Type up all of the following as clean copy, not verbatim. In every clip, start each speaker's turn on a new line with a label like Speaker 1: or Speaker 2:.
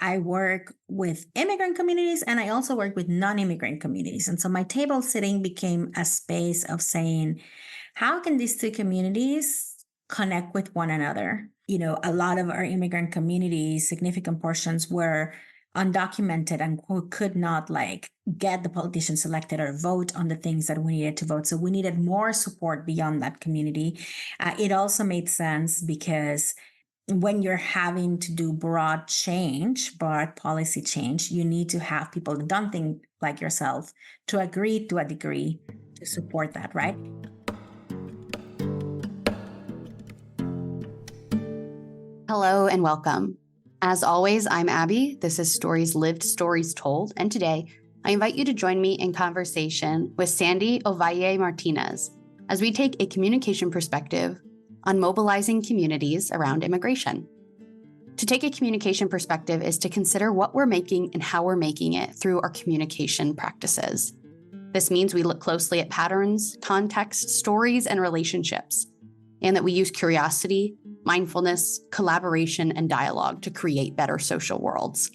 Speaker 1: I work with immigrant communities and I also work with non-immigrant communities. And so my table sitting became a space of saying, how can these two communities connect with one another? A lot of our immigrant communities, significant portions were undocumented and who could not get the politicians elected or vote on the things that we needed to vote. So we needed more support beyond that community. It also made sense because when you're having to do broad policy change, you need to have people that don't think like yourself to agree to a degree to support that, right?
Speaker 2: Hello and welcome. As always, I'm Abby. This is Stories Lived, Stories Told, and today I invite you to join me in conversation with Sandy Ovalle Martínez as we take a communication perspective on mobilizing communities around immigration. To take a communication perspective is to consider what we're making and how we're making it through our communication practices. This means we look closely at patterns, context, stories, and relationships, and that we use curiosity, mindfulness, collaboration, and dialogue to create better social worlds.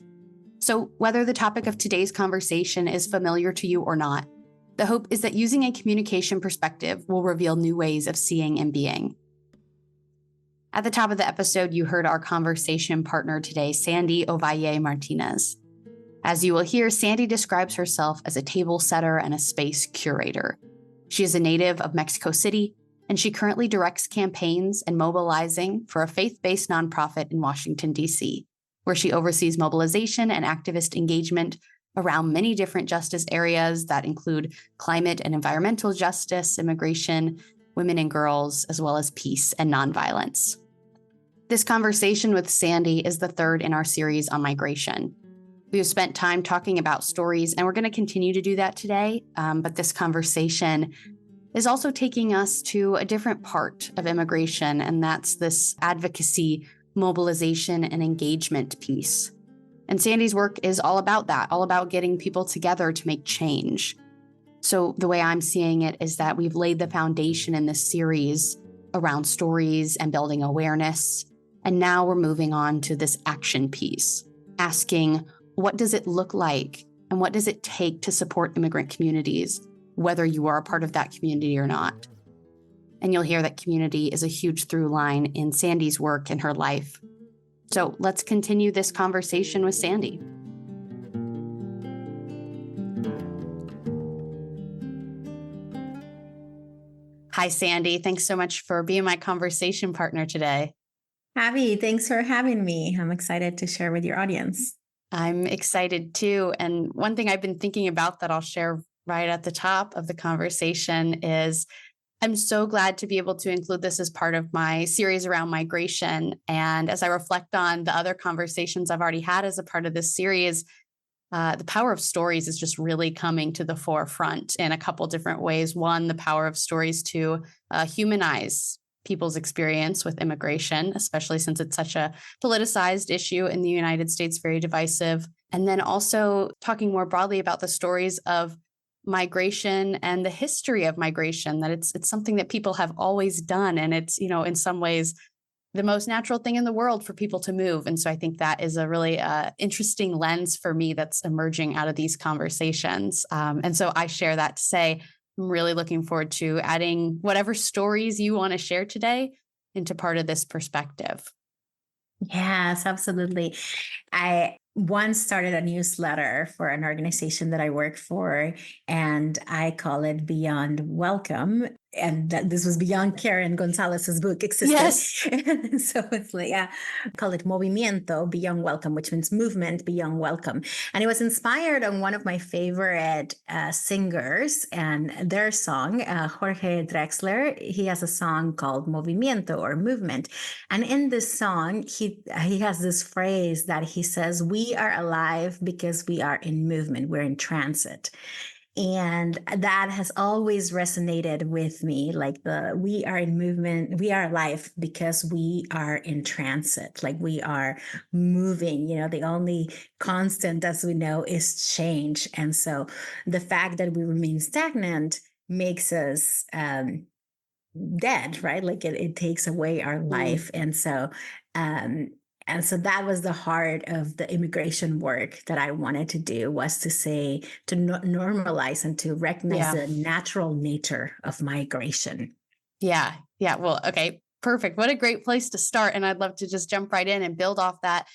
Speaker 2: So whether the topic of today's conversation is familiar to you or not, the hope is that using a communication perspective will reveal new ways of seeing and being. At the top of the episode, you heard our conversation partner today, Sandy Ovalle Martínez. As you will hear, Sandy describes herself as a table setter and a space curator. She is a native of Mexico City, and she currently directs campaigns and mobilizing for a faith-based nonprofit in Washington, D.C., where she oversees mobilization and activist engagement around many different justice areas that include climate and environmental justice, immigration, women and girls, as well as peace and nonviolence. This conversation with Sandy is the third in our series on migration. We have spent time talking about stories, and we're going to continue to do that today, but this conversation is also taking us to a different part of immigration, and that's this advocacy, mobilization, and engagement piece. And Sandy's work is all about that, all about getting people together to make change. So the way I'm seeing it is that we've laid the foundation in this series around stories and building awareness. And now we're moving on to this action piece, asking, what does it look like and what does it take to support immigrant communities, whether you are a part of that community or not? And you'll hear that community is a huge through line in Sandy's work and her life. So let's continue this conversation with Sandy. Hi, Sandy. Thanks so much for being my conversation partner today.
Speaker 1: Abby, thanks for having me. I'm excited to share with your audience.
Speaker 2: I'm excited too. And one thing I've been thinking about that I'll share right at the top of the conversation is I'm so glad to be able to include this as part of my series around migration. And as I reflect on the other conversations I've already had as a part of this series, the power of stories is just really coming to the forefront in a couple different ways. One, the power of stories to humanize people's experience with immigration, especially since it's such a politicized issue in the United States, very divisive. And then also talking more broadly about the stories of migration and the history of migration, that it's something that people have always done. And it's, in some ways, the most natural thing in the world for people to move. And so I think that is a really interesting lens for me that's emerging out of these conversations. And so I share that to say, I'm really looking forward to adding whatever stories you want to share today into part of this perspective.
Speaker 1: Yes, absolutely. I once started a newsletter for an organization that I work for, and I call it Beyond Welcome. And this was beyond Karen Gonzalez's book existed.
Speaker 2: Yes.
Speaker 1: So it's call it Movimiento, Beyond Welcome, which means movement beyond welcome. And it was inspired on one of my favorite singers and their song, Jorge Drexler. He has a song called Movimiento or Movement. And in this song, he has this phrase that he says, we are alive because we are in movement, we're in transit. And that has always resonated with me, we are in movement, we are alive because we are in transit, we are moving, the only constant, as we know, is change. And so the fact that we remain stagnant makes us dead, right? It takes away our life. And so And so that was the heart of the immigration work that I wanted to do, was to say, to normalize and to recognize
Speaker 2: Yeah.
Speaker 1: the natural nature of migration.
Speaker 2: Yeah. Yeah. Well, okay. Perfect. What a great place to start. And I'd love to just jump right in and build off that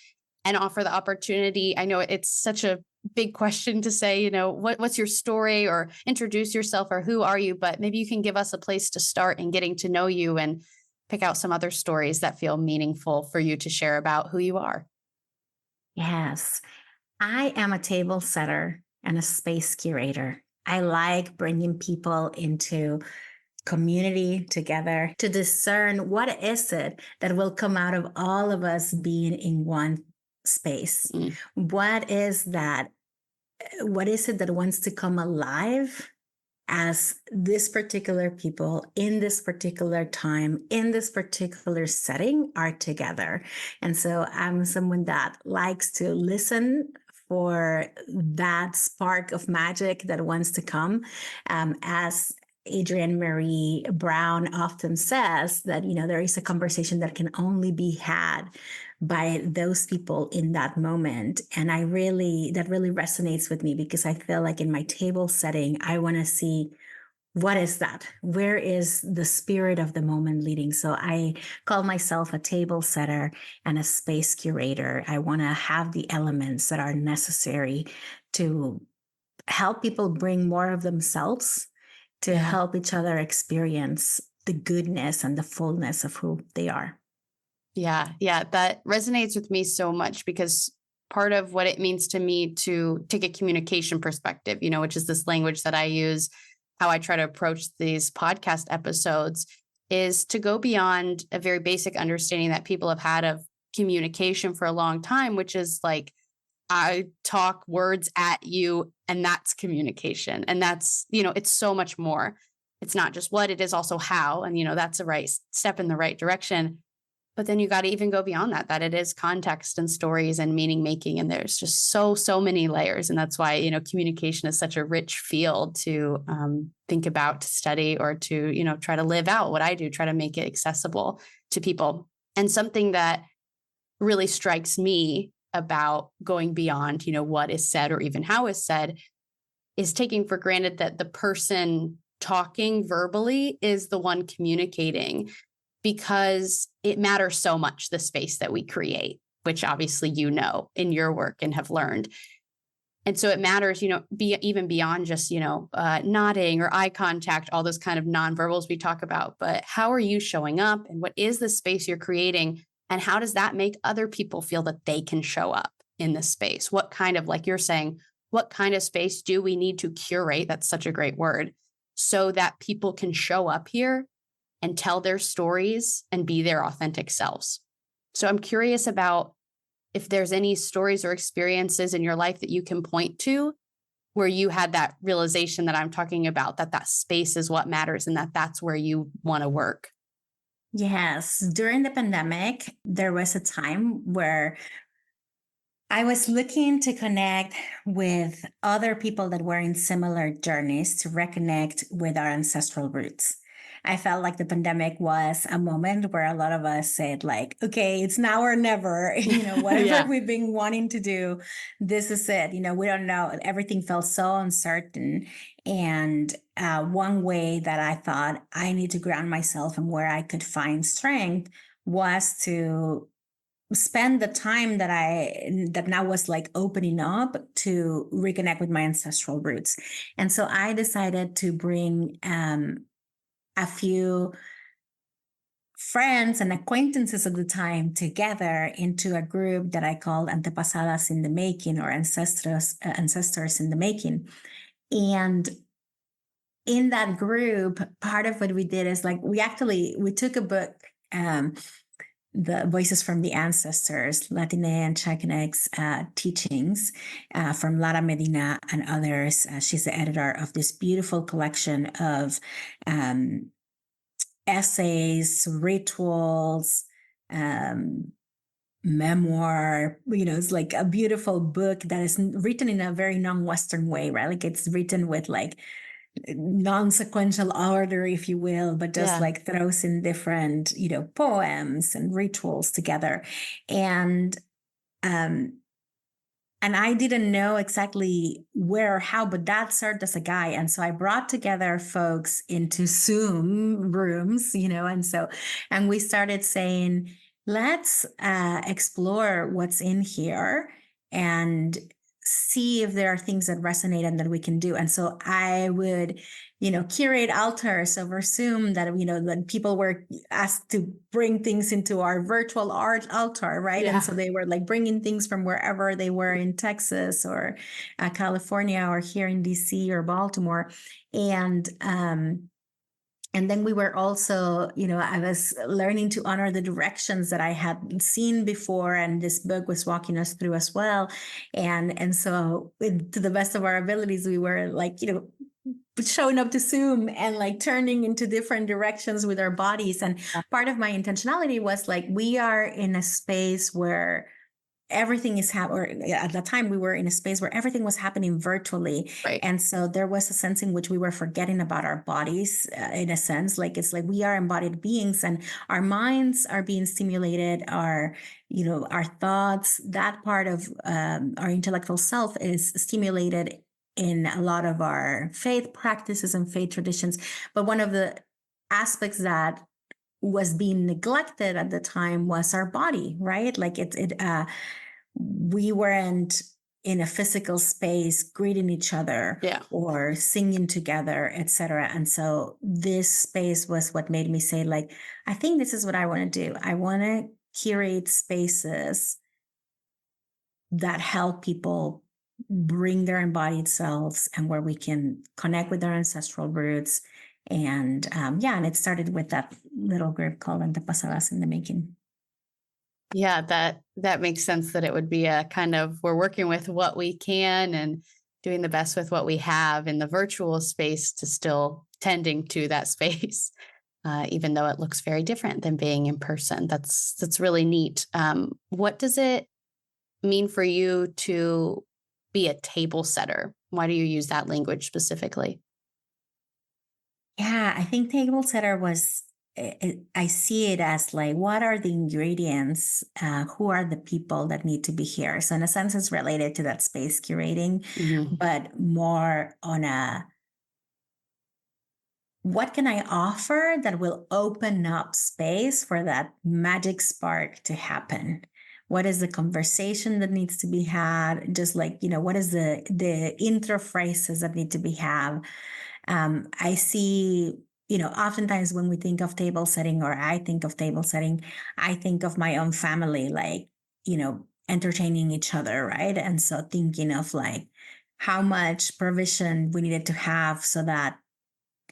Speaker 2: and offer the opportunity. I know it's such a big question to say, what's your story, or introduce yourself, or who are you? But maybe you can give us a place to start in getting to know you and pick out some other stories that feel meaningful for you to share about who you are.
Speaker 1: Yes, I am a table setter and a space curator. I like bringing people into community together to discern what is it that will come out of all of us being in one space.
Speaker 2: Mm.
Speaker 1: What is that? What is it that wants to come alive as this particular people in this particular time, in this particular setting are together? And so I'm someone that likes to listen for that spark of magic that wants to come. As Adrienne Marie Brown often says, that, there is a conversation that can only be had by those people in that moment. And that really resonates with me, because I feel like in my table setting, I want to see, what is that? Where is the spirit of the moment leading? So I call myself a table setter and a space curator. I want to have the elements that are necessary to help people bring more of themselves, to help each other experience the goodness and the fullness of who they are.
Speaker 2: Yeah. Yeah. That resonates with me so much, because part of what it means to me to take a communication perspective, which is this language that I use, how I try to approach these podcast episodes, is to go beyond a very basic understanding that people have had of communication for a long time, which is like, I talk words at you and that's communication. And that's, it's so much more. It's not just what, it is also how. And, that's a right step in the right direction. But then you got to even go beyond that it is context and stories and meaning making. And there's just so many layers. And that's why, communication is such a rich field to think about, to study, or to, try to live out what I do, try to make it accessible to people. And something that really strikes me about going beyond, what is said or even how is said, is taking for granted that the person talking verbally is the one communicating, because it matters so much, the space that we create, which obviously in your work and have learned. And so it matters, even beyond just, nodding or eye contact, all those kind of nonverbals we talk about. But how are you showing up, and what is the space you're creating? And how does that make other people feel that they can show up in this space? What kind of, like you're saying, what kind of space do we need to curate? That's such a great word, so that people can show up here and tell their stories and be their authentic selves. So I'm curious about if there's any stories or experiences in your life that you can point to where you had that realization that I'm talking about, that space is what matters and that's where you want to work.
Speaker 1: Yes. During the pandemic, there was a time where I was looking to connect with other people that were in similar journeys, to reconnect with our ancestral roots. I felt like the pandemic was a moment where a lot of us said, like, okay, it's now or never, whatever we've been wanting to do, this is it. We don't know. Everything felt so uncertain. And one way that I thought I need to ground myself and where I could find strength was to spend the time that now was like opening up to reconnect with my ancestral roots. And so I decided to bring a few friends and acquaintances at the time together into a group that I called Antepasadas in the Making, or ancestors in the making. And in that group, part of what we did is, like, we took a book, the Voices from the Ancestors, Latine and Chicane teachings, from Lara Medina and others. She's the editor of this beautiful collection of essays, rituals, memoir. It's like a beautiful book that is written in a very non-Western way, right? Like, it's written with like non-sequential order, if you will, but just like throws in different, poems and rituals together. And I didn't know exactly where or how, but that served as a guide. And so I brought together folks into Zoom rooms, and we started saying, let's explore what's in here and see if there are things that resonate and that we can do. And so I would, curate altars over Zoom that, that people were asked to bring things into our virtual art altar, right?
Speaker 2: Yeah.
Speaker 1: And so they were like bringing things from wherever they were in Texas or California or here in DC or Baltimore. And then we were also, I was learning to honor the directions that I had seen before, and this book was walking us through as well. And so to the best of our abilities, we were like, showing up to Zoom and like turning into different directions with our bodies. And part of my intentionality was like, we are in a space where everything is happening. At that time, we were in a space where everything was happening virtually.
Speaker 2: Right.
Speaker 1: And so there was a sense in which we were forgetting about our bodies, in a sense, like it's like we are embodied beings and our minds are being stimulated, our thoughts, that part of our intellectual self is stimulated in a lot of our faith practices and faith traditions. But one of the aspects that was being neglected at the time was our body, right? Like we weren't in a physical space greeting each other or singing together, etc. And so this space was what made me say, like, I think this is what I want to do. I want to curate spaces that help people bring their embodied selves and where we can connect with their ancestral roots. And and it started with that little group called Antepasadas in the Making.
Speaker 2: Yeah, that makes sense, that it would be a kind of, we're working with what we can and doing the best with what we have in the virtual space to still tending to that space, even though it looks very different than being in person. That's really neat. What does it mean for you to be a table setter? Why do you use that language specifically?
Speaker 1: Yeah, I think table setter was, I see it as like, what are the ingredients? Who are the people that need to be here? So in a sense, it's related to that space curating, but more on what can I offer that will open up space for that magic spark to happen? What is the conversation that needs to be had? Just like, what is the intro phrases that need to be had? I see, oftentimes when we think of table setting, or I think of table setting, I think of my own family, like, entertaining each other, right? And so thinking of like how much provision we needed to have so that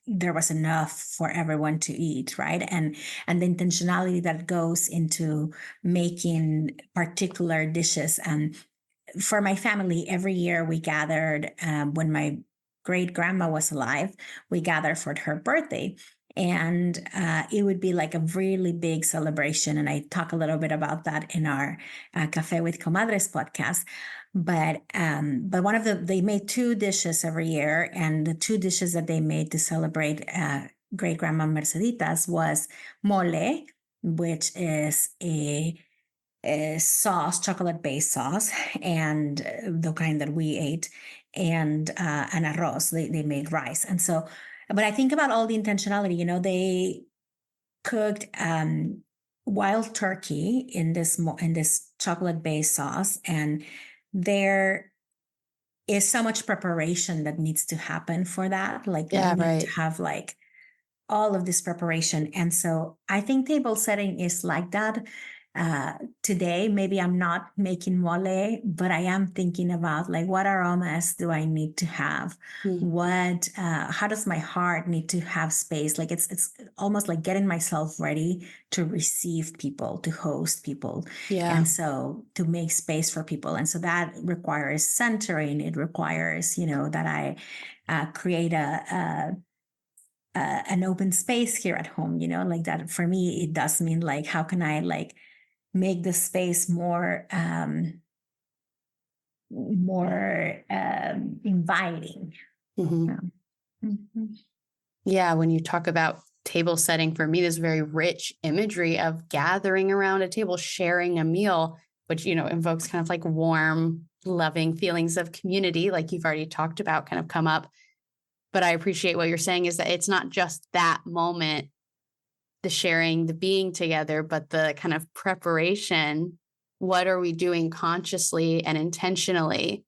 Speaker 1: there was enough for everyone to eat, right? And the intentionality that goes into making particular dishes. And for my family, every year we gathered, when my great grandma was alive, we gathered for her birthday. And it would be like a really big celebration. And I talk a little bit about that in our Cafe with Comadres podcast. But they made two dishes every year, and the two dishes that they made to celebrate great grandma Merceditas was mole, which is a sauce, chocolate-based sauce, and the kind that we ate, and an arroz. They made rice, and so. But I think about all the intentionality. They cooked wild turkey in this chocolate-based sauce, and there is so much preparation that needs to happen for that. Like, you need to have like all of this preparation, and so I think table setting is like that. Today, maybe I'm not making mole, but I am thinking about like, what aromas do I need to have? How does my heart need to have space? Like it's almost like getting myself ready to receive people, to host people. And so to make space for people. And so that requires centering. It requires, that I create an open space here at home, like that. For me, it does mean like, how can I like make the space more inviting. Mhm.
Speaker 2: Yeah, when you talk about table setting, for me, this very rich imagery of gathering around a table, sharing a meal, which, invokes kind of like warm, loving feelings of community, like you've already talked about, kind of come up. But I appreciate what you're saying is that it's not just that moment, the sharing, the being together, but the kind of preparation. What are we doing consciously and intentionally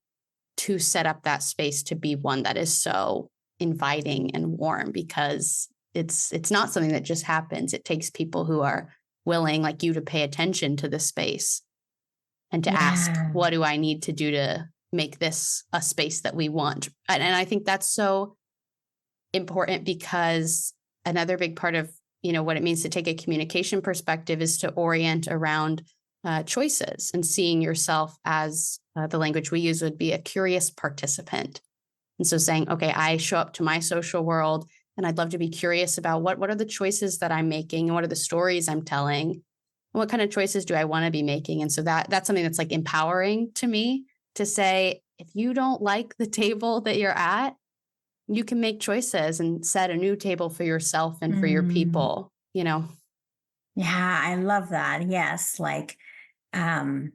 Speaker 2: to set up that space to be one that is so inviting and warm? Because it's not something that just happens. It takes people who are willing, like you, to pay attention to the space and to ask,
Speaker 1: Yeah.
Speaker 2: what do I need to do to make this a space that we want? And I think that's so important, because another big part of what it means to take a communication perspective is to orient around choices, and seeing yourself as the language we use would be a curious participant. And so saying, okay, I show up to my social world and I'd love to be curious about what are the choices that I'm making, and what are the stories I'm telling, and what kind of choices do I want to be making? And so that's something that's like empowering to me, to say, if you don't like the table that you're at, you can make choices and set a new table for yourself and for your
Speaker 1: Mm.
Speaker 2: people.
Speaker 1: Yeah, I love that. Yes, um,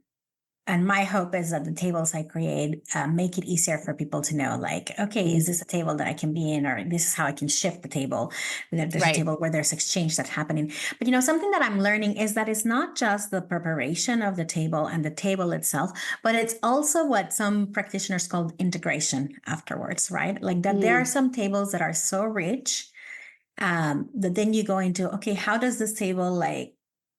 Speaker 1: and my hope is that the tables I create make it easier for people to know, like, okay, is this a table that I can be in, or this is how I can shift the table? That there's a
Speaker 2: Right.
Speaker 1: table where there's exchange that's happening. But something that I'm learning is that it's not just the preparation of the table and the table itself, but it's also what some practitioners call integration afterwards, right? Like that there are some tables that are so rich that then you go into, okay, how does this table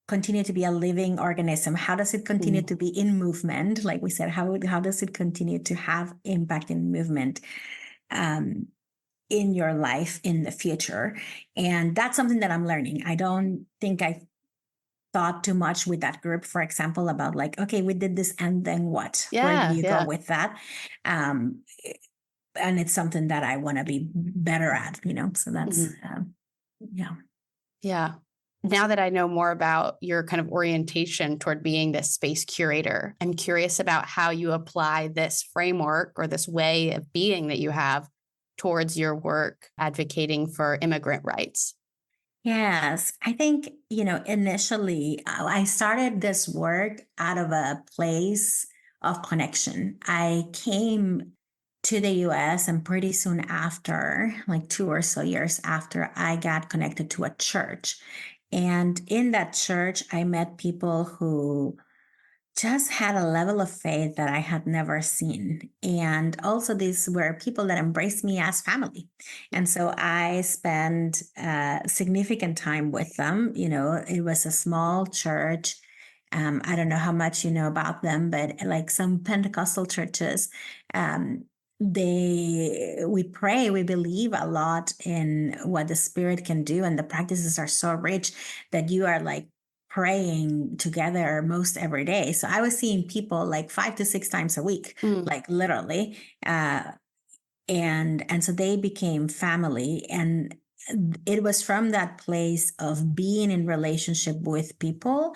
Speaker 1: continue to be a living organism? How does it continue to be in movement? Like we said, how does it continue to have impact in movement in your life in the future? And that's something that I'm learning. I don't think I thought too much with that group, for example, about like, okay, we did this and then what? Where do you go with that? And it's something that I want to be better at, so that's yeah.
Speaker 2: Yeah. Now that I know more about your kind of orientation toward being this space curator, I'm curious about how you apply this framework or this way of being that you have towards your work advocating for immigrant rights.
Speaker 1: Yes, I think, initially I started this work out of a place of connection. I came to the US, and pretty soon after, like 2 or so years after, I got connected to a church. And in that church, I met people who just had a level of faith that I had never seen. And also, these were people that embraced me as family. And so I spent significant time with them. It was a small church. I don't know how much you know about them, but like some Pentecostal churches, we pray, we believe a lot in what the Spirit can do, and the practices are so rich that you are like praying together most every day. So I was seeing people like 5 to 6 times a week, like literally. And so they became family. And it was from that place of being in relationship with people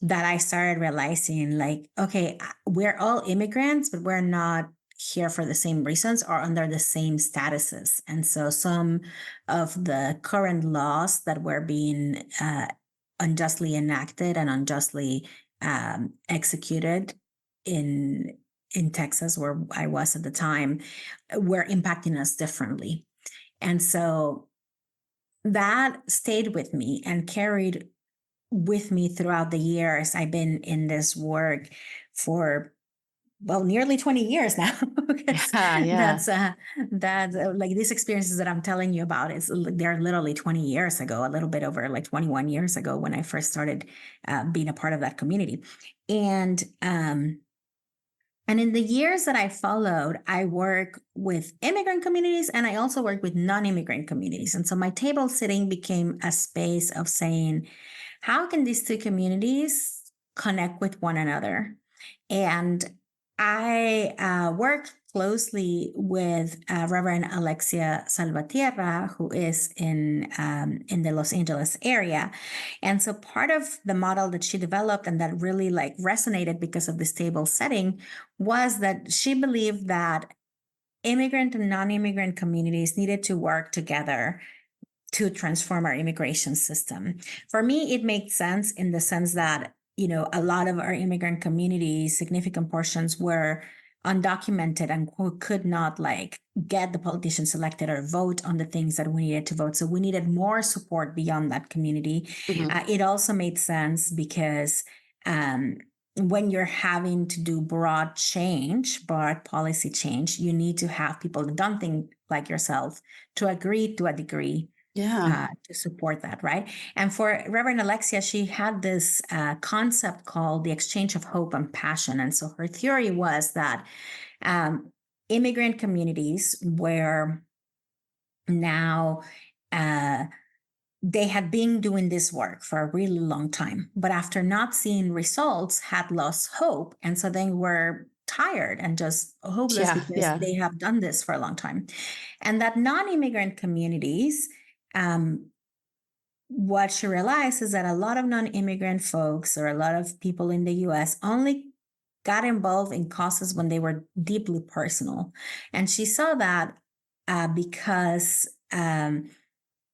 Speaker 1: that I started realizing, like, okay, we're all immigrants, but we're not here for the same reasons or under the same statuses. And so some of the current laws that were being unjustly enacted and unjustly executed in Texas, where I was at the time, were impacting us differently. And so that stayed with me and carried with me throughout the years. I've been in this work for nearly 20 years now.
Speaker 2: Yeah.
Speaker 1: That's like these experiences that I'm telling you about they're literally 20 years ago, a little bit over like 21 years ago when I first started being a part of that community. And in the years that I followed, I work with immigrant communities, and I also work with non-immigrant communities. And so my table sitting became a space of saying, how can these two communities connect with one another? And I work closely with Reverend Alexia Salvatierra, who is in the Los Angeles area. And so part of the model that she developed and that really like resonated because of this table setting was that she believed that immigrant and non-immigrant communities needed to work together to transform our immigration system. For me, it makes sense in the sense that, a lot of our immigrant communities, significant portions were undocumented and who could not get the politicians elected or vote on the things that we needed to vote. So we needed more support beyond that community. It also made sense because when you're having to do broad policy change, you need to have people that don't think like yourself to agree to a degree to support that, right? And for Reverend Alexia, she had this concept called the exchange of hope and passion. And so her theory was that immigrant communities were now they had been doing this work for a really long time, but after not seeing results, had lost hope. And so they were tired and just hopeless because they have done this for a long time. And that non-immigrant communities, what she realized is that a lot of non-immigrant folks or a lot of people in the US only got involved in causes when they were deeply personal. And she saw that because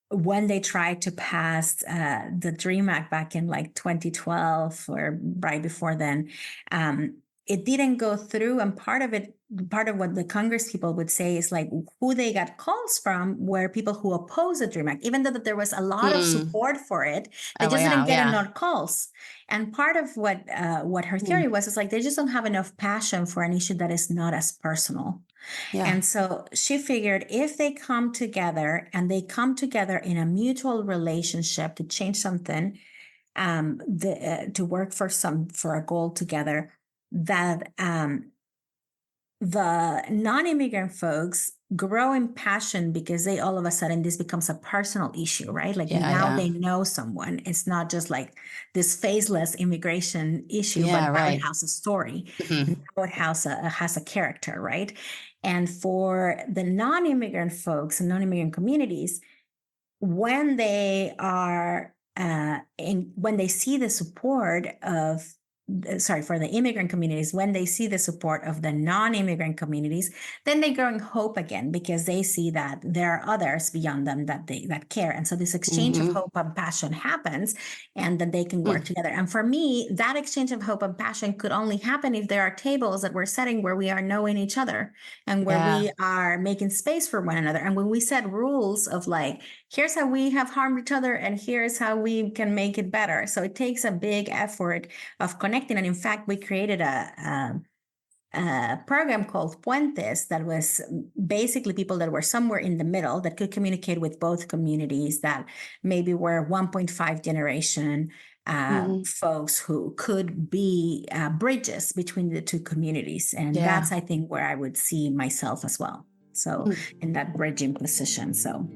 Speaker 1: when they tried to pass the DREAM Act back in 2012 or right before then, it didn't go through. And part of what the Congress people would say is who they got calls from were people who oppose the DREAM Act, even though that there was a lot of support for it. They just didn't get enough calls. And part of what her theory was is they just don't have enough passion for an issue that is not as personal. And so she figured if they come together and they come together in a mutual relationship to change something, to work for a goal together, that the non-immigrant folks grow in passion because they all of a sudden this becomes a personal issue, right? Now they know someone. It's not just this faceless immigration issue, but now it has a story. Now it has a character, right? And for the non-immigrant folks and non-immigrant communities, when they are when they see the support of for the immigrant communities, when they see the support of the non-immigrant communities, then they grow in hope again because they see that there are others beyond them that care. And so this exchange of hope and passion happens and that they can work together. And for me, that exchange of hope and passion could only happen if there are tables that we're setting where we are knowing each other and where we are making space for one another. And when we set rules of here's how we have harmed each other and here's how we can make it better. So it takes a big effort of connecting. And in fact, we created a program called Puentes that was basically people that were somewhere in the middle that could communicate with both communities that maybe were 1.5 generation folks who could be bridges between the two communities. And that's, I think, where I would see myself as well. So in that bridging position. So.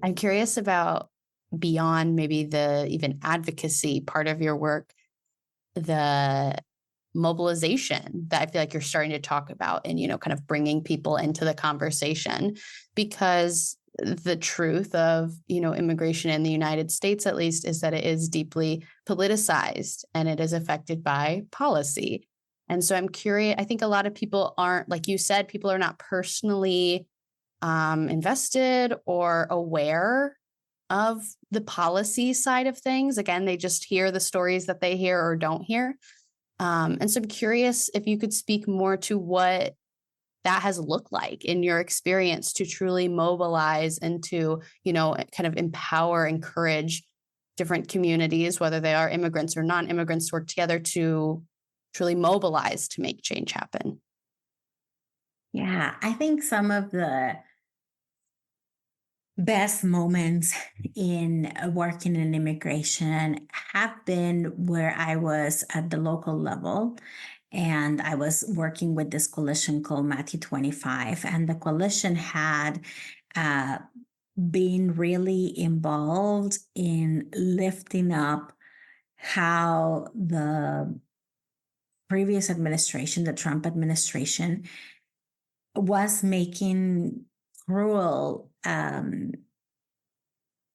Speaker 2: I'm curious about beyond maybe the even advocacy part of your work, the mobilization that I feel like you're starting to talk about and, kind of bringing people into the conversation, because the truth of, immigration in the United States, at least, is that it is deeply politicized and it is affected by policy. And so I'm curious, I think a lot of people aren't, like you said, people are not personally invested or aware of the policy side of things. Again, they just hear the stories that they hear or don't hear. And so I'm curious if you could speak more to what that has looked like in your experience to truly mobilize and to, kind of empower, encourage different communities, whether they are immigrants or non-immigrants, to work together to truly mobilize to make change happen.
Speaker 1: Yeah, I think some of the best moments in working in immigration have been where I was at the local level and I was working with this coalition called Matthew 25. And the coalition had been really involved in lifting up how the previous administration, the Trump administration, was making cruel,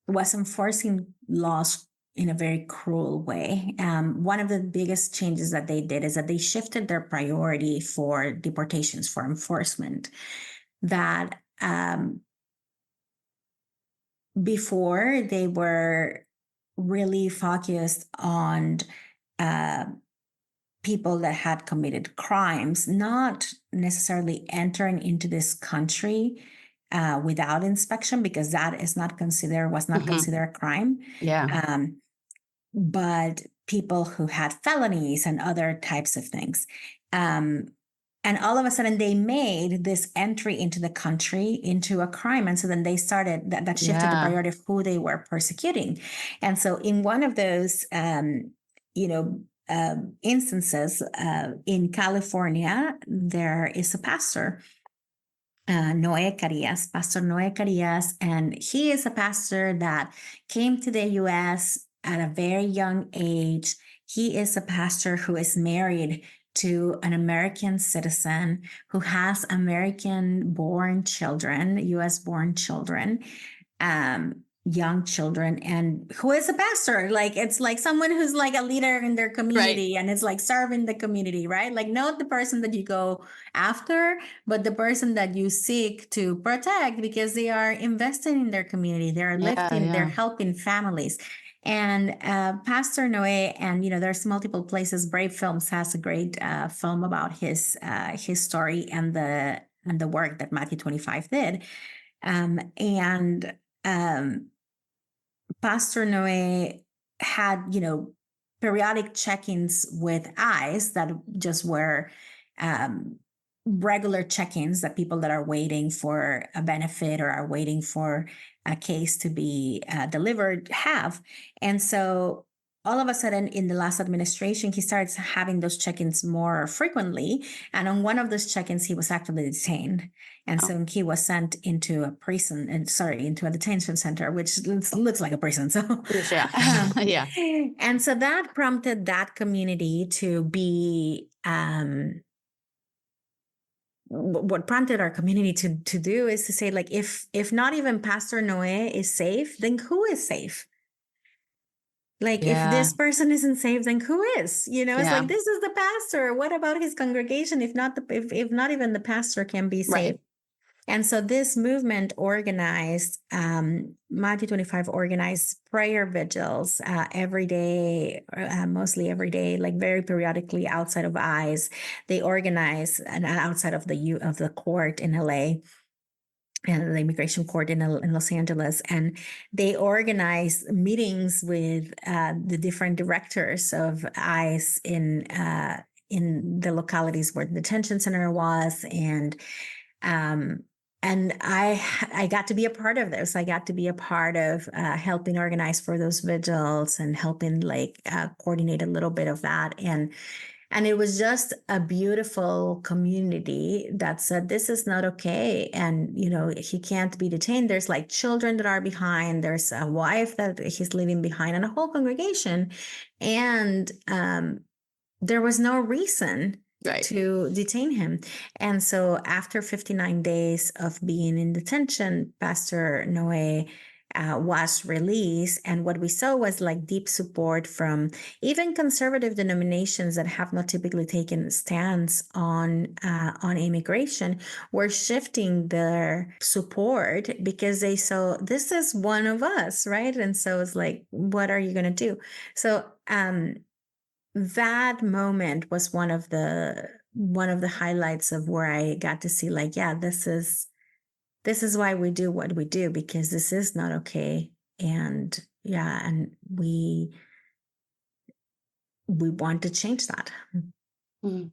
Speaker 1: was enforcing laws in a very cruel way. One of the biggest changes that they did is that they shifted their priority for deportations, for enforcement. That before they were really focused on people that had committed crimes, not necessarily entering into this country without inspection, because that was not considered a crime.
Speaker 2: Yeah.
Speaker 1: But people who had felonies and other types of things. And all of a sudden they made this entry into the country into a crime. And so then they started, that shifted the priority of who they were persecuting. And so in one of those, instances in California, there is a pastor, Pastor Noé Carías, and he is a pastor that came to the U.S. at a very young age. He is a pastor who is married to an American citizen who has American-born children, U.S.-born children, young children, and who is a pastor. Like, it's like someone who's like a leader in their community, and it's like serving the community, right? Like, not the person that you go after, but the person that you seek to protect, because they are investing in their community. They're lifting, they're helping families. And Pastor Noé, and there's multiple places. Brave Films has a great film about his story and the work that Matthew 25 did. Pastor Noé had, periodic check-ins with ICE that just were regular check-ins that people that are waiting for a benefit or are waiting for a case to be delivered have. And so all of a sudden in the last administration, he starts having those check-ins more frequently. And on one of those check-ins, he was actually detained. And so he was sent into a prison, into a detention center, which looks like a prison. So And so that prompted that community to be, what prompted our community to do is to say, like, if not even Pastor Noé is safe, then who is safe? Like, if this person isn't safe, then who is? It's like, this is the pastor. What about his congregation? If not even the pastor can be safe.
Speaker 2: Right.
Speaker 1: And so this movement organized, Matthew 25 organized prayer vigils every day, mostly every day, like very periodically outside of ICE. They organized outside of the court in LA. And the immigration court in Los Angeles, and they organized meetings with the different directors of ICE in the localities where the detention center was, and I got to be a part of this. I got to be a part of helping organize for those vigils and helping coordinate a little bit of that. And it was just a beautiful community that said, this is not okay. And, he can't be detained. There's like children that are behind. There's a wife that he's leaving behind, and a whole congregation. And there was no reason to detain him. And so after 59 days of being in detention, Pastor Noé was released. And what we saw was like deep support from even conservative denominations that have not typically taken a stance on immigration, were shifting their support because they saw, this is one of us, right? And so it's like, what are you going to do? So that moment was one of the highlights of where I got to see, like, yeah, this is why we do what we do, because this is not okay. And and we want to change that.
Speaker 2: Mm.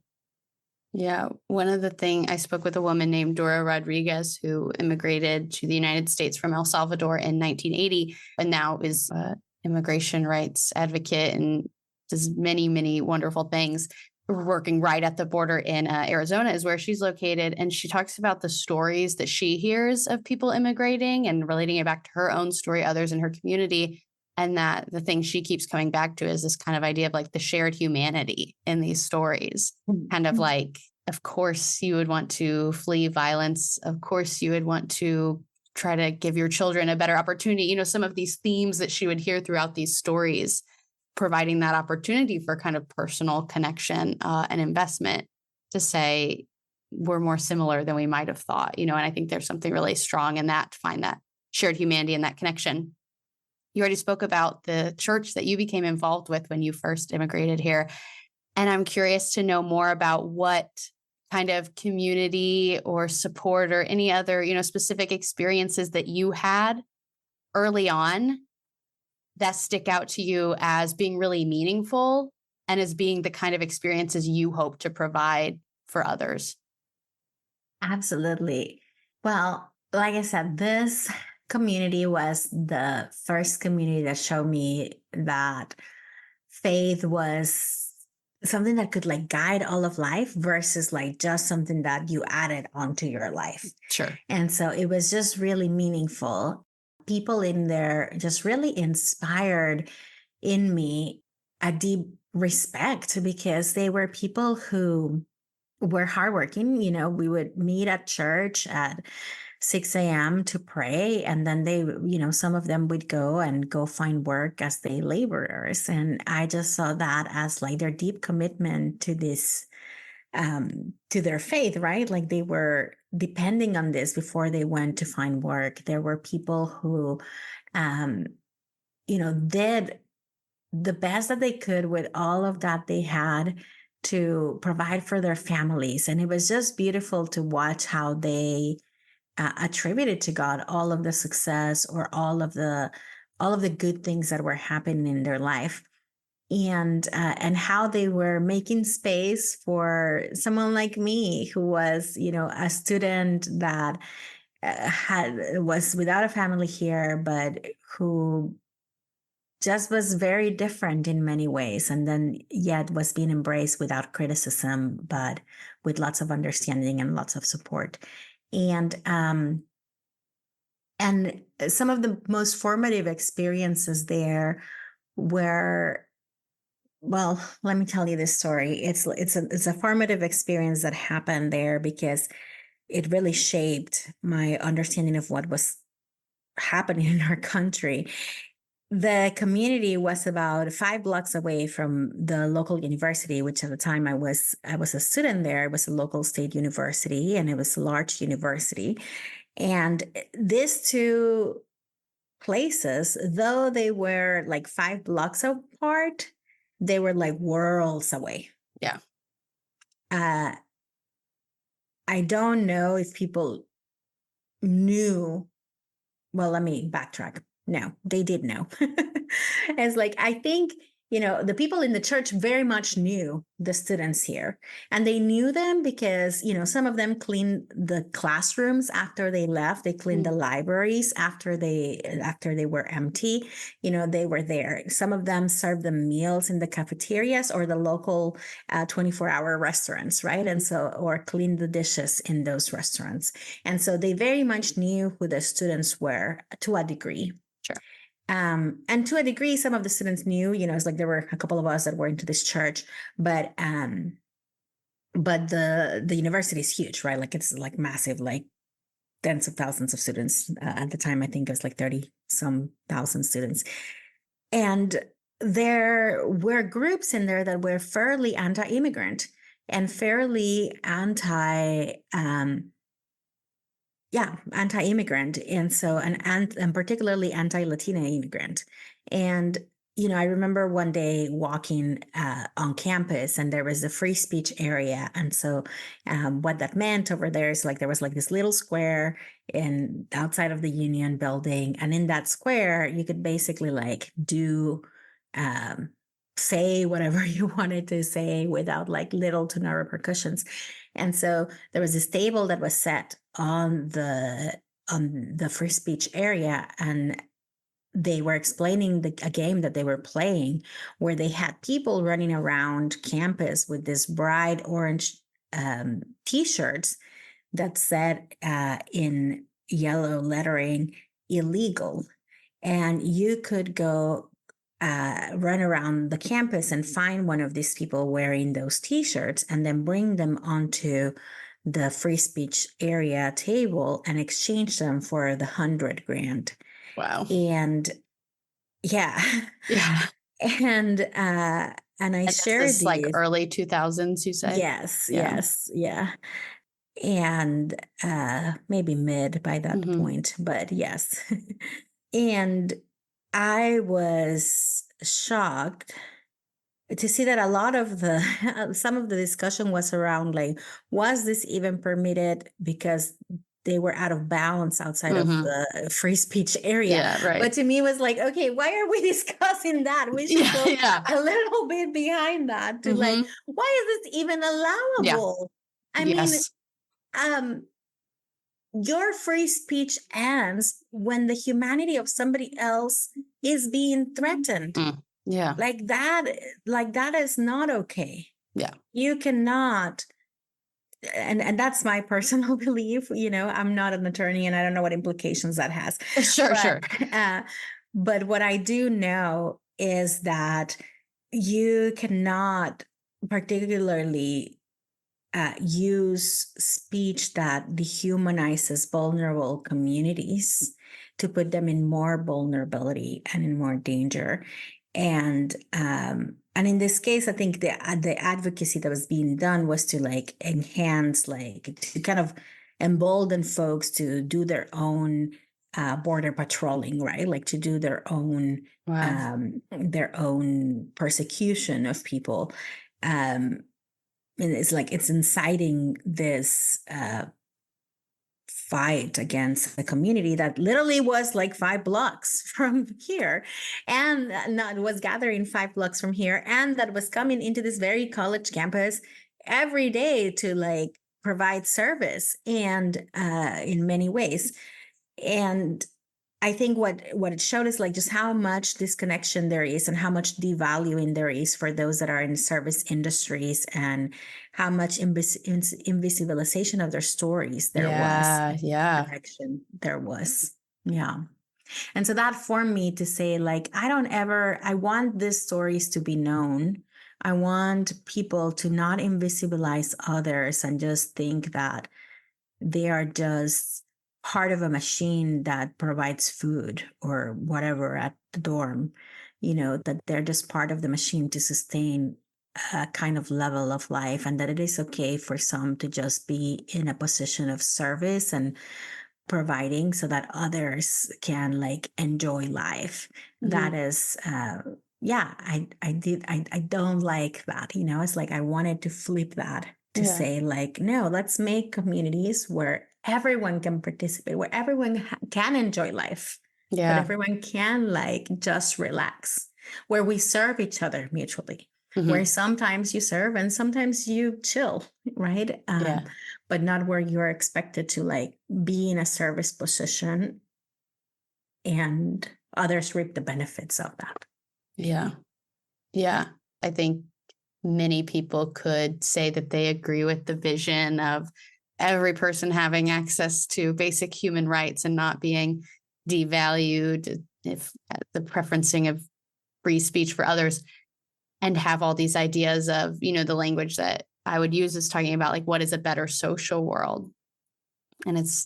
Speaker 2: Yeah. One of the things, I spoke with a woman named Dora Rodriguez, who immigrated to the United States from El Salvador in 1980, and now is an immigration rights advocate and does many, many wonderful things. Working right at the border in Arizona is where she's located. And she talks about the stories that she hears of people immigrating and relating it back to her own story, others in her community. And that the thing she keeps coming back to is this kind of idea of like the shared humanity in these stories, kind of like of course you would want to flee violence. Of course you would want to try to give your children a better opportunity. Some of these themes that she would hear throughout these stories, providing that opportunity for kind of personal connection and investment to say we're more similar than we might have thought, and I think there's something really strong in that, to find that shared humanity and that connection. You already spoke about the church that you became involved with when you first immigrated here. And I'm curious to know more about what kind of community or support or any other, specific experiences that you had early on that stick out to you as being really meaningful and as being the kind of experiences you hope to provide for others.
Speaker 1: Absolutely. Well, like I said, this community was the first community that showed me that faith was something that could like guide all of life versus like just something that you added onto your life.
Speaker 2: Sure.
Speaker 1: And so it was just really meaningful. People in there just really inspired in me a deep respect because they were people who were hardworking. We would meet at church at 6 a.m. to pray. And then some of them would go find work as day laborers. And I just saw that as like their deep commitment to this, to their faith, right? Like they were depending on this before they went to find work. There were people who, did the best that they could with all of that they had to provide for their families. And it was just beautiful to watch how they attributed to God all of the success or all of the good things that were happening in their life, and how they were making space for someone like me who was, a student that was without a family here, but who just was very different in many ways, and then yet was being embraced without criticism, but with lots of understanding and lots of support. And some of the most formative experiences there were, well, let me tell you this story. It's a formative experience that happened there because it really shaped my understanding of what was happening in our country. The community was about 5 blocks away from the local university, which at the time I was a student there. It was a local state university, and it was a large university. And these two places, though they were like 5 blocks apart, they were like worlds away.
Speaker 2: Yeah.
Speaker 1: I don't know if people knew. Well, let me backtrack. No, they did know. It's like, I think, the people in the church very much knew the students here, and they knew them because, some of them cleaned the classrooms after they left. They cleaned the libraries after they were empty. They were there. Some of them served the meals in the cafeterias or the local 24-hour restaurants, right? And so, or cleaned the dishes in those restaurants. And so they very much knew who the students were to a degree.
Speaker 2: Sure.
Speaker 1: And to a degree, some of the students knew, it's like there were a couple of us that were into this church, but the university is huge, right? Like it's like massive, like tens of thousands of students. At the time, I think it was like 30 some thousand students. And there were groups in there that were fairly anti-immigrant and fairly anti-immigrant. And so, and particularly anti-Latina immigrant. And, I remember one day walking on campus, and there was a free speech area. And so what that meant over there is like, there was like this little square outside of the Union building. And in that square, you could basically like say whatever you wanted to say without like little to no repercussions. And so there was this table that was set on the free speech area, and they were explaining a game that they were playing where they had people running around campus with this bright orange t-shirts that said in yellow lettering, illegal. And you could go run around the campus and find one of these people wearing those T-shirts and then bring them onto the free speech area table and exchange them for the 100 grand.
Speaker 2: Wow.
Speaker 1: And yeah.
Speaker 2: Yeah.
Speaker 1: And I shared
Speaker 2: this like
Speaker 1: these.
Speaker 2: early 2000s, you say?
Speaker 1: Yes,
Speaker 2: Yeah.
Speaker 1: yes, yeah. And maybe mid by that point, but yes. And I was shocked to see that a lot of the some of the discussion was around like, was this even permitted because they were out of bounds outside of the free speech area?
Speaker 2: Yeah, right.
Speaker 1: But to me, it was like, okay, why are we discussing that? We should go a little bit behind that to like, why is this even allowable? I mean, your free speech ends when the humanity of somebody else is being threatened.
Speaker 2: Yeah.
Speaker 1: Like that is not okay.
Speaker 2: Yeah.
Speaker 1: You cannot, and that's my personal belief. You know, I'm not an attorney and I don't know what implications that has.
Speaker 2: Sure.
Speaker 1: But what I do know is that you cannot particularly use speech that dehumanizes vulnerable communities to put them in more vulnerability and in more danger. And in this case, I think the advocacy that was being done was to like enhance, like to kind of embolden folks to do their own border patrolling, right? Like to do their own persecution of people. And it's like it's inciting this fight against the community that literally was like 5 blocks from here, and not was gathering 5 blocks from here, and that was coming into this very college campus every day to like provide service and in many ways. And I think what it showed is like just how much disconnection there is and how much devaluing there is for those that are in service industries and how much invisibilization of their stories there was.
Speaker 2: Yeah.
Speaker 1: Connection there was. Yeah. And so that formed me to say, like, I want these stories to be known. I want people to not invisibilize others and just think that they are just part of a machine that provides food or whatever at the dorm, that they're just part of the machine to sustain a kind of level of life, and that it is okay for some to just be in a position of service and providing so that others can like enjoy life. That is I don't like that. It's like I wanted to flip that to say like, no, let's make communities where everyone can participate, where everyone can enjoy life, but everyone can like just relax, where we serve each other mutually, where sometimes you serve and sometimes you chill, right? But not where you're expected to like be in a service position and others reap the benefits of that.
Speaker 2: Yeah. I think many people could say that they agree with the vision of every person having access to basic human rights and not being devalued if the preferencing of free speech for others, and have all these ideas of, the language that I would use is talking about like, what is a better social world? And it's,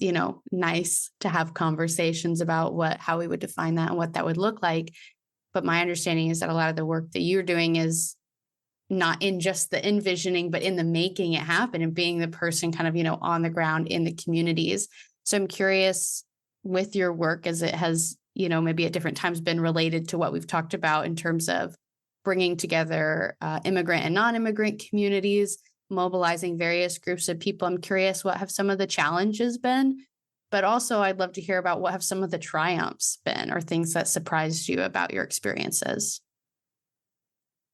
Speaker 2: nice to have conversations about how we would define that and what that would look like. But my understanding is that a lot of the work that you're doing is not in just the envisioning, but in the making it happen and being the person kind of, on the ground in the communities. So I'm curious with your work, as it has, maybe at different times been related to what we've talked about in terms of bringing together immigrant and non-immigrant communities, mobilizing various groups of people. I'm curious, what have some of the challenges been? But also I'd love to hear about what have some of the triumphs been or things that surprised you about your experiences.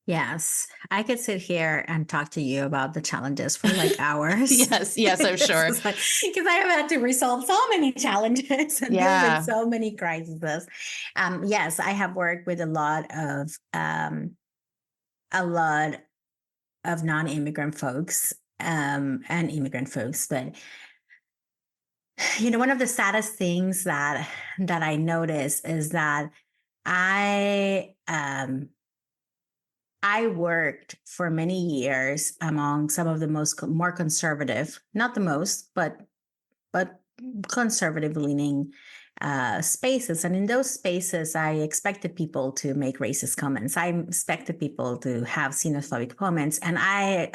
Speaker 1: Yes, I could sit here and talk to you about the challenges for like hours.
Speaker 2: Yes, I'm sure.
Speaker 1: Because I have had to resolve so many challenges and deal with so many crises. Yes, I have worked with a lot of non-immigrant folks and immigrant folks, but one of the saddest things that I notice is that I worked for many years among some of the more conservative, not the most, but conservative leaning spaces. And in those spaces, I expected people to make racist comments. I expected people to have xenophobic comments. And I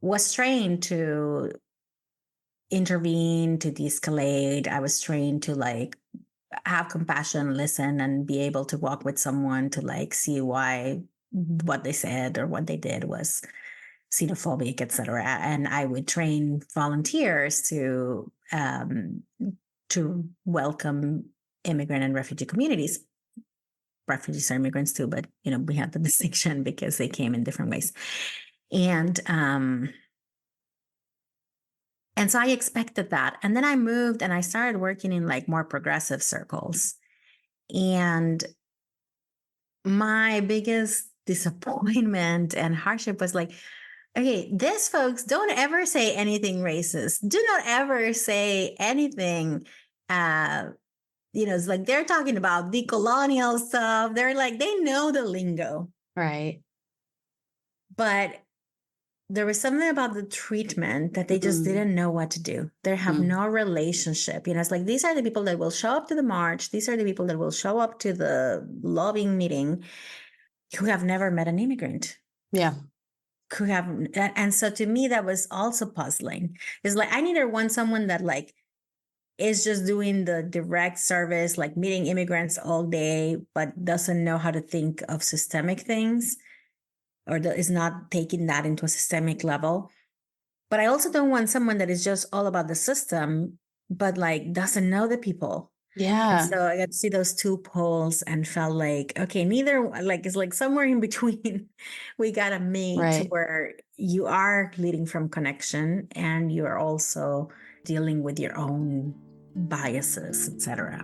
Speaker 1: was trained to intervene, to de-escalate. I was trained to have compassion, listen, and be able to walk with someone to see why what they said or what they did was xenophobic, etc. And I would train volunteers to welcome immigrant and refugee communities. Refugees are immigrants too, but we have the distinction because they came in different ways. And so I expected that. And then I moved and I started working in more progressive circles. And my biggest disappointment and hardship was okay, these folks don't ever say anything racist. Do not ever say anything. It's they're talking about decolonial stuff. They're they know the lingo.
Speaker 2: Right.
Speaker 1: But there was something about the treatment that they just didn't know what to do. They have no relationship. It's these are the people that will show up to the march. These are the people that will show up to the lobbying meeting who have never met an immigrant.
Speaker 2: Yeah.
Speaker 1: Who have, and so to me, that was also puzzling. It's I neither want someone that is just doing the direct service, meeting immigrants all day, but doesn't know how to think of systemic things, or is not taking that into a systemic level. But I also don't want someone that is just all about the system, but doesn't know the people.
Speaker 2: Yeah.
Speaker 1: And so I got to see those two poles and felt okay, neither, it's somewhere in between. We got to meet
Speaker 2: Right.
Speaker 1: where you are leading from connection and you are also dealing with your own biases, etc.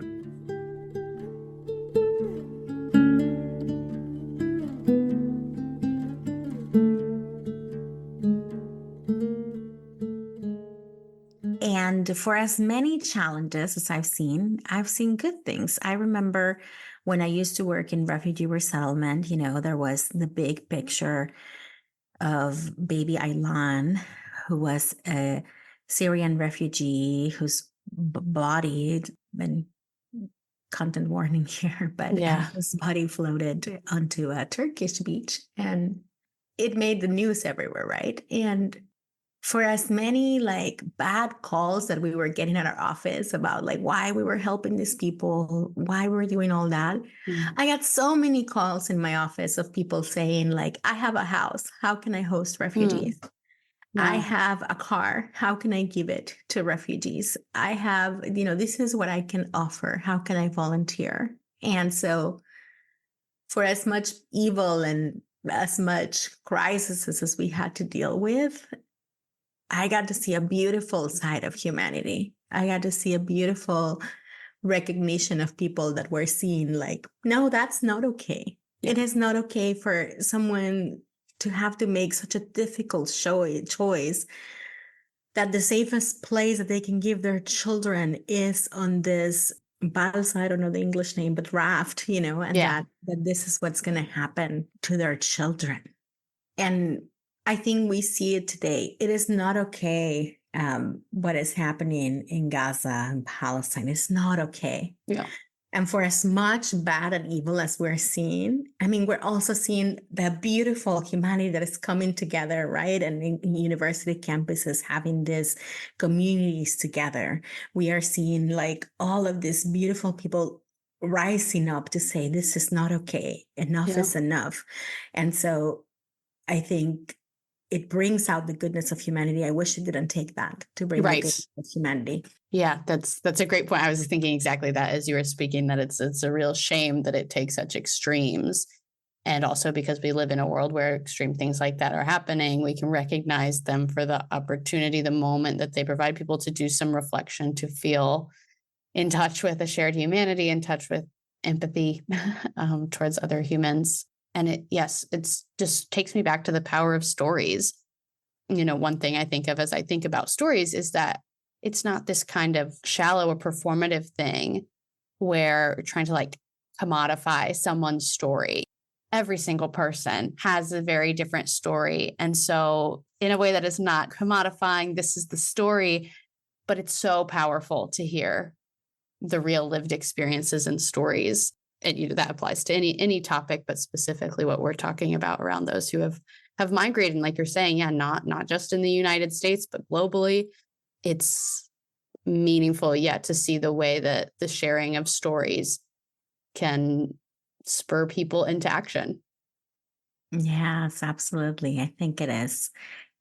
Speaker 1: And for as many challenges as I've seen good things. I remember when I used to work in refugee resettlement, there was the big picture of baby Aylan, who was a Syrian refugee whose body, and content warning here, but his body floated onto a Turkish beach and it made the news everywhere, right? And for as many bad calls that we were getting at our office about why we were helping these people, why we were doing all that, I got so many calls in my office of people saying I have a house, how can I host refugees? I have a car, how can I give it to refugees? I have, this is what I can offer, how can I volunteer? And so for as much evil and as much crisis as we had to deal with, I got to see a beautiful side of humanity. I got to see a beautiful recognition of people that were seeing no, that's not okay. Yeah. It is not okay for someone to have to make such a difficult choice that the safest place that they can give their children is on this balsa, I don't know the English name, but raft, and that this is what's going to happen to their children. And I think we see it today. It is not okay what is happening in Gaza and Palestine. It's not okay. Yeah. And for as much bad and evil as we're seeing, we're also seeing the beautiful humanity that is coming together, right? And in university campuses, having these communities together. We are seeing all of these beautiful people rising up to say, this is not okay. Enough is enough. And so I think it brings out the goodness of humanity. I wish it didn't take that to bring the goodness of humanity.
Speaker 2: Yeah, that's a great point. I was thinking exactly that as you were speaking, that it's a real shame that it takes such extremes. And also because we live in a world where extreme things like that are happening, we can recognize them for the opportunity, the moment that they provide people to do some reflection, to feel in touch with a shared humanity, in touch with empathy towards other humans. And it just takes me back to the power of stories. One thing I think of as I think about stories is that it's not this kind of shallow or performative thing where we're trying to commodify someone's story. Every single person has a very different story. And so in a way that is not commodifying, this is the story, but it's so powerful to hear the real lived experiences and stories. And that applies to any topic, but specifically what we're talking about around those who have migrated. And like you're saying, not just in the United States, but globally. It's meaningful, to see the way that the sharing of stories can spur people into action.
Speaker 1: Yes, absolutely. I think it is.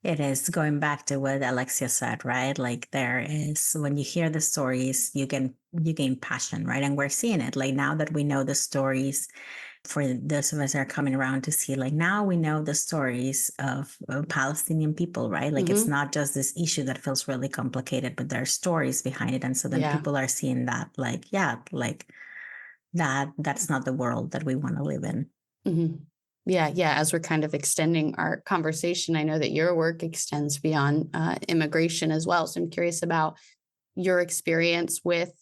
Speaker 1: It is going back to what Alexia said, right? Like there is, when you hear the stories, you gain passion, right? And we're seeing it like now that we know the stories. For those of us that are coming around to see, like now we know the stories of Palestinian people, right? Like it's not just this issue that feels really complicated, but there are stories behind it. And so then people are seeing that, like, that's not the world that we want to live in.
Speaker 2: Mm-hmm. Yeah. As we're kind of extending our conversation, I know that your work extends beyond immigration as well. So I'm curious about your experience with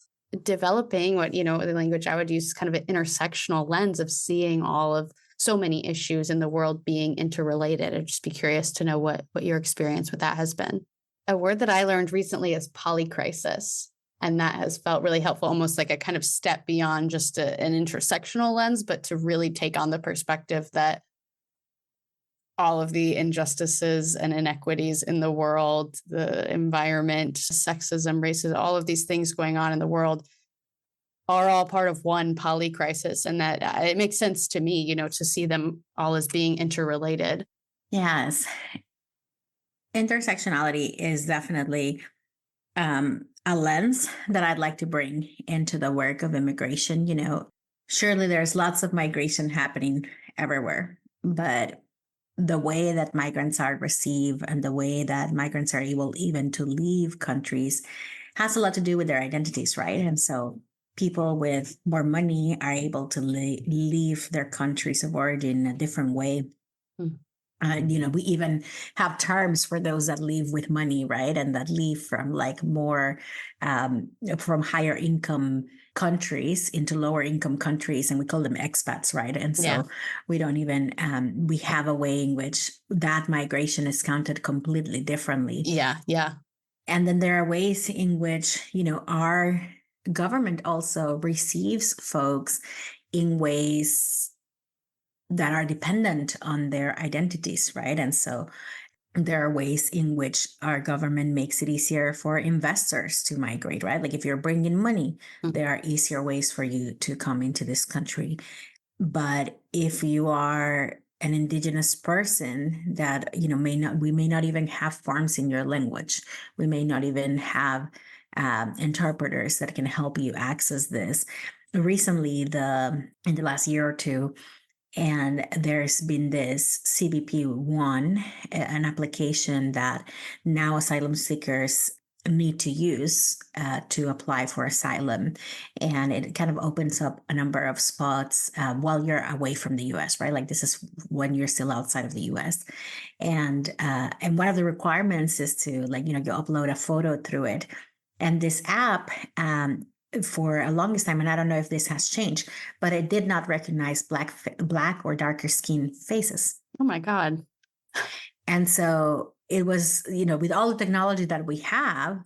Speaker 2: developing what, the language I would use is kind of an intersectional lens of seeing all of so many issues in the world being interrelated. I'd just be curious to know what your experience with that has been. A word that I learned recently is polycrisis. And that has felt really helpful, almost like a kind of step beyond just an intersectional lens, but to really take on the perspective that all of the injustices and inequities in the world, the environment, sexism, racism, all of these things going on in the world are all part of one polycrisis. And that it makes sense to me, to see them all as being interrelated.
Speaker 1: Yes. Intersectionality is definitely a lens that I'd like to bring into the work of immigration. Surely there's lots of migration happening everywhere, but the way that migrants are received and the way that migrants are able even to leave countries has a lot to do with their identities, right? And so people with more money are able to leave their countries of origin in a different way. We even have terms for those that leave with money, right? And that leave from like more from higher income countries into lower income countries, and we call them expats, right? And so we don't even we have a way in which that migration is counted completely differently.
Speaker 2: Yeah.
Speaker 1: And then there are ways in which our government also receives folks in ways that are dependent on their identities, right? And so there are ways in which our government makes it easier for investors to migrate, right? Like if you're bringing money, there are easier ways for you to come into this country. But if you are an indigenous person that, we may not even have forms in your language. We may not even have interpreters that can help you access this. Recently, in the last year or two, and there's been this CBP-1, an application that now asylum seekers need to use to apply for asylum. And it kind of opens up a number of spots while you're away from the US, right? Like this is when you're still outside of the US. And one of the requirements is to you upload a photo through it. And this app, for a longest time, and I don't know if this has changed, but it did not recognize black or darker skin faces.
Speaker 2: Oh my God.
Speaker 1: And so it was, with all the technology that we have,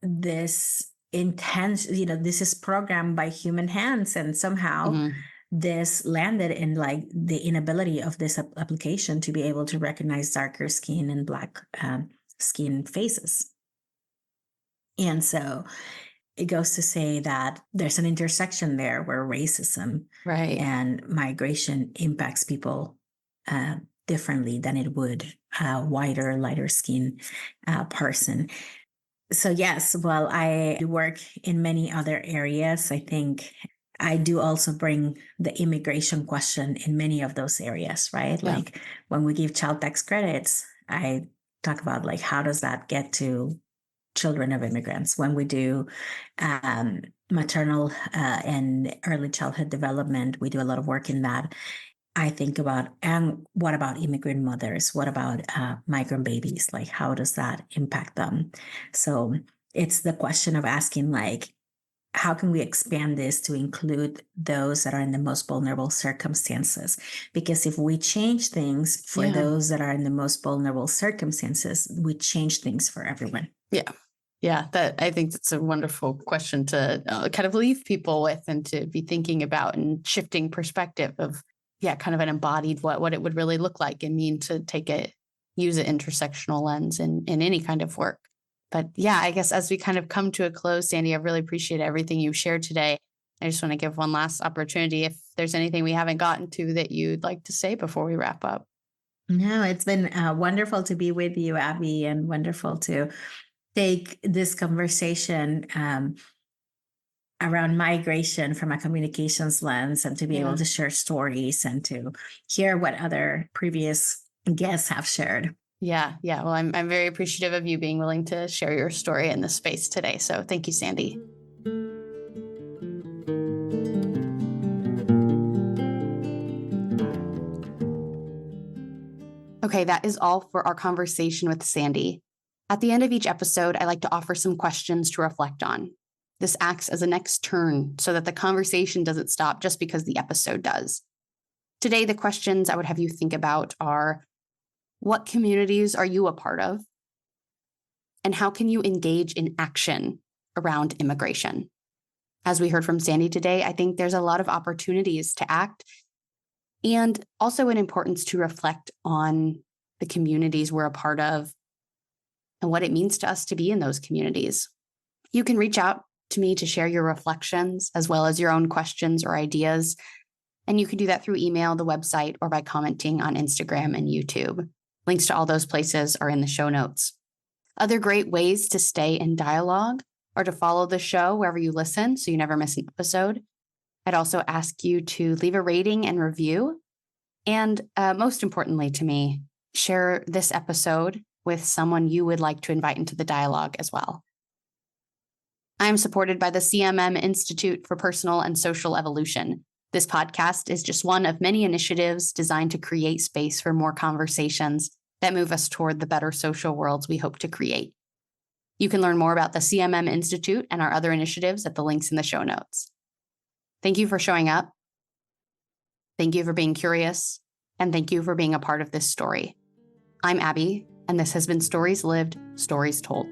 Speaker 1: this intense, this is programmed by human hands, and somehow this landed in like the inability of this application to be able to recognize darker skin and black skin faces. And so it goes to say that there's an intersection there where racism and migration impacts people differently than it would a whiter, lighter skin person. So yes, while I work in many other areas, I think I do also bring the immigration question in many of those areas, right? Yeah. Like when we give child tax credits, I talk about like, how does that get to children of immigrants? When we do maternal and early childhood development, we do a lot of work in that. I think about, and what about immigrant mothers? What about migrant babies? Like, how does that impact them? So it's the question of asking, like, how can we expand this to include those that are in the most vulnerable circumstances? Because if we change things for those that are in the most vulnerable circumstances, we change things for everyone.
Speaker 2: Yeah. Yeah, I think that's a wonderful question to kind of leave people with and to be thinking about, and shifting perspective of, kind of an embodied what it would really look like and mean to use an intersectional lens in any kind of work. But I guess as we kind of come to a close, Sandy, I really appreciate everything you shared today. I just want to give one last opportunity if there's anything we haven't gotten to that you'd like to say before we wrap up.
Speaker 1: No, it's been wonderful to be with you, Abby, and wonderful to take this conversation around migration from a communications lens, and to be able to share stories and to hear what other previous guests have shared.
Speaker 2: Yeah. Well, I'm very appreciative of you being willing to share your story in this space today. So thank you, Sandy. Okay, that is all for our conversation with Sandy. At the end of each episode, I like to offer some questions to reflect on. This acts as a next turn so that the conversation doesn't stop just because the episode does. Today, the questions I would have you think about are: what communities are you a part of? And how can you engage in action around immigration? As we heard from Sandy today, I think there's a lot of opportunities to act, and also an importance to reflect on the communities we're a part of and what it means to us to be in those communities. You can reach out to me to share your reflections as well as your own questions or ideas. And you can do that through email, the website, or by commenting on Instagram and YouTube. Links to all those places are in the show notes. Other great ways to stay in dialogue are to follow the show wherever you listen so you never miss an episode. I'd also ask you to leave a rating and review. And most importantly to me, share this episode with someone you would like to invite into the dialogue as well. I am supported by the CMM Institute for Personal and Social Evolution. This podcast is just one of many initiatives designed to create space for more conversations that move us toward the better social worlds we hope to create. You can learn more about the CMM Institute and our other initiatives at the links in the show notes. Thank you for showing up. Thank you for being curious. And thank you for being a part of this story. I'm Abby, and this has been Stories Lived, Stories Told.